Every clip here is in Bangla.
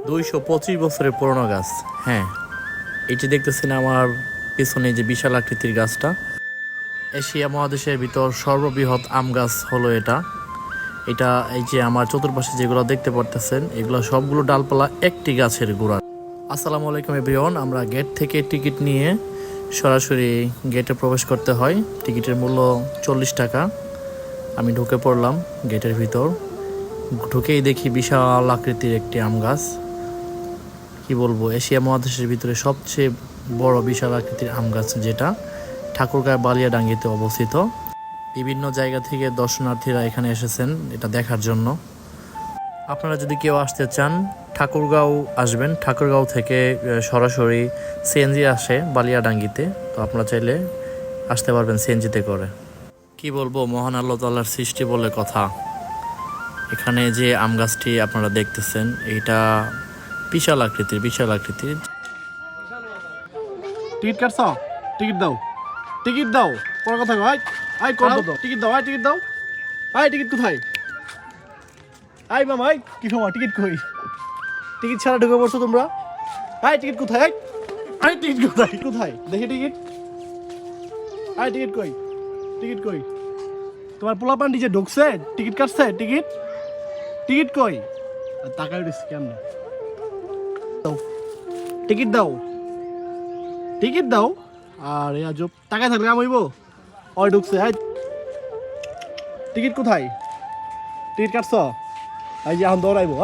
225 বছরের পুরনো গাছ। হ্যাঁ, এই যে দেখতেছেন আমার পেছনে যে বিশাল আকৃতির গাছটা, এশিয়া মহাদেশের ভিতর সর্ববৃহৎ আম গাছ হলো এটা। এই যে আমার চতুর্পাশে যেগুলো দেখতে পারতেছেন, এগুলো সবগুলো ডালপালা একটি গাছের গোড়া। আসসালামু আলাইকুম এভরিওয়ান। আমরা গেট থেকে টিকিট নিয়ে সরাসরি গেটে প্রবেশ করতে হয়। টিকিটের মূল্য 40 টাকা। আমি ঢুকে পড়লাম গেটের ভিতর। ঢুকেই দেখি বিশাল আকৃতির একটি আম গাছ। কি বলবো, এশিয়া মহাদেশের ভিতরে সবচেয়ে বড় বিশাল আকৃতির আম গাছ, যেটা ঠাকুরগাঁও বালিয়াডাঙ্গিতে অবস্থিত। বিভিন্ন জায়গা থেকে দর্শনার্থীরা এখানে এসেছেন এটা দেখার জন্য। আপনারা যদি কেউ আসতে চান, ঠাকুরগাঁও আসবেন। ঠাকুরগাঁও থেকে সরাসরি সিএনজি আসে বালিয়াডাঙ্গিতে, তো আপনারা চাইলে আসতে পারবেন সিএনজিতে করে। কি বলবো, মহান আল্লাহ তাআলার সৃষ্টি বলে কথা। এখানে যে আম গাছটি আপনারা দেখতেছেন, এইটা বিশাল আকৃতির। টিকিট কাটছ? টিকিট দাও, টিকিট দাও। পরে কথা ভাই, আই কত দাও, টিকিট দাও, টিকিট দাও। টিকিট কোথায়? মামা, কি সময় টিকিট কই? টিকিট ছাড়া ঢুকে পড়ছো তোমরা? টিকিট কোথায়? টিকিট কোথায় দেখি টিকিট। টিকিট কই? টিকিট কই? তোমার পোলাপান যে ঢুকছে, টিকিট কাটছে? টিকিট কই? টাকা দিস কেমন? দাও, টিকিট দাও, টিকিট দাও। আর আজব টাকা থাকলে কাম হইব? ওই ঢুকছে। টিকিট কোথায়? টিকিট কাটছ? এই যে এখন দৌড়াইবো।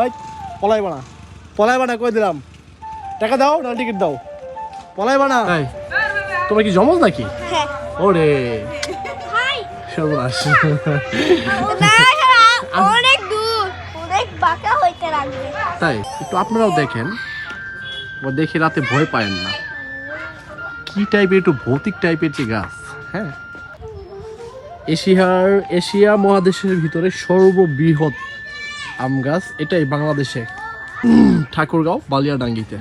পলাইবা না কই দিলাম। টাকা দাও না টিকিট দাও। পলাইবা না। তোমার কি জমজ নাকি? ওরে সর্বনাশ। অনেক দূর, অনেক বাঁকা হইতে লাগবে। তাই একটু আপনারাও দেখেন, দেখে রাতে ভয় পায়েন না। কি টাইপের, একটু ভৌতিক টাইপের যে গাছ। হ্যাঁ, এশিয়া মহাদেশের ভিতরে সর্ববৃহৎ আম গাছ এটাই বাংলাদেশে, ঠাকুরগাঁও বালিয়াডাঙ্গিতে।